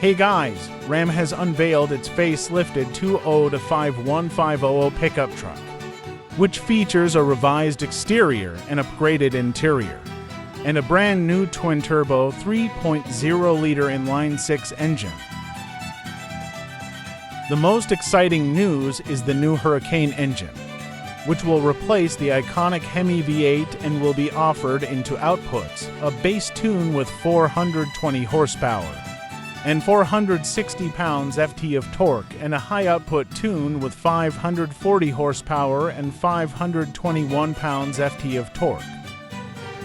Hey guys, Ram has unveiled its facelifted 2.0-5150 pickup truck, which features a revised exterior and upgraded interior, and a brand new twin-turbo 3.0-liter inline-six engine. The most exciting news is the new Hurricane engine, which will replace the iconic HEMI V8 and will be offered in two outputs, a base tune with 420 horsepower and 460 pounds-ft of torque, and a high-output tune with 540 horsepower and 521 pounds-ft of torque.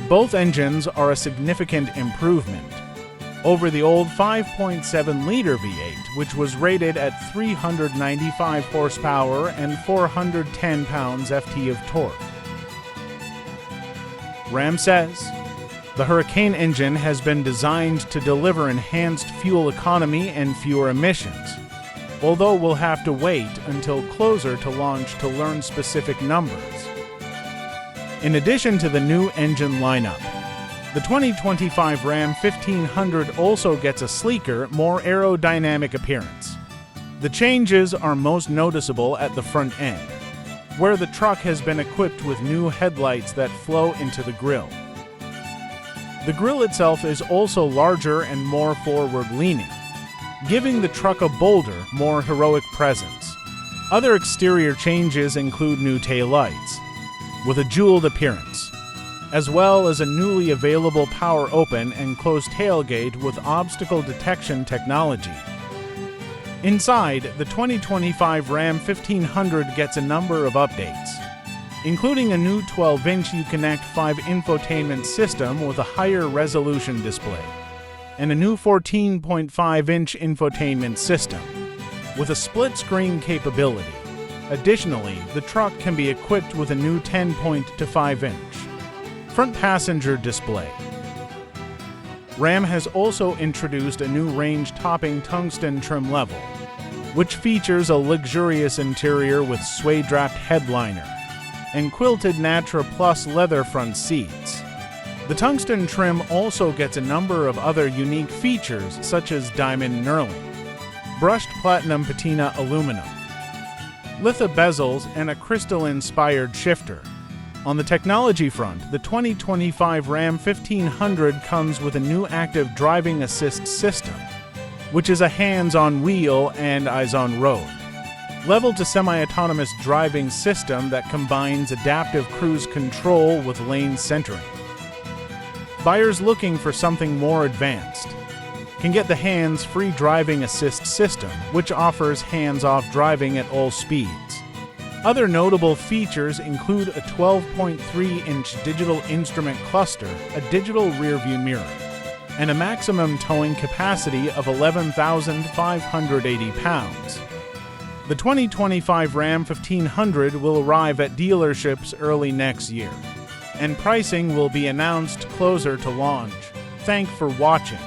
Both engines are a significant improvement over the old 5.7-liter V8, which was rated at 395 horsepower and 410 pounds-ft of torque. Ram says, the Hurricane engine has been designed to deliver enhanced fuel economy and fewer emissions, although we'll have to wait until closer to launch to learn specific numbers. In addition to the new engine lineup, the 2025 Ram 1500 also gets a sleeker, more aerodynamic appearance. The changes are most noticeable at the front end, where the truck has been equipped with new headlights that flow into the grille. The grille itself is also larger and more forward-leaning, giving the truck a bolder, more heroic presence. Other exterior changes include new taillights, with a jeweled appearance, as well as a newly available power open and closed tailgate with obstacle detection technology. Inside, the 2025 Ram 1500 gets a number of updates, including a new 12-inch Uconnect 5 infotainment system with a higher resolution display, and a new 14.5-inch infotainment system with a split-screen capability. Additionally, the truck can be equipped with a new 10.5-inch front passenger display. Ram has also introduced a new range-topping tungsten trim level, which features a luxurious interior with suede-wrapped headliner and quilted Natra Plus leather front seats. The tungsten trim also gets a number of other unique features such as diamond knurling, brushed platinum patina aluminum, litho bezels, and a crystal-inspired shifter. On the technology front, the 2025 Ram 1500 comes with a new active driving assist system, which is a hands-on wheel and eyes-on-road, level to semi-autonomous driving system that combines adaptive cruise control with lane centering. Buyers looking for something more advanced can get the hands-free driving assist system, which offers hands-off driving at all speeds. Other notable features include a 12.3-inch digital instrument cluster, a digital rearview mirror, and a maximum towing capacity of 11,580 pounds. The 2025 Ram 1500 will arrive at dealerships early next year, and pricing will be announced closer to launch. Thanks for watching.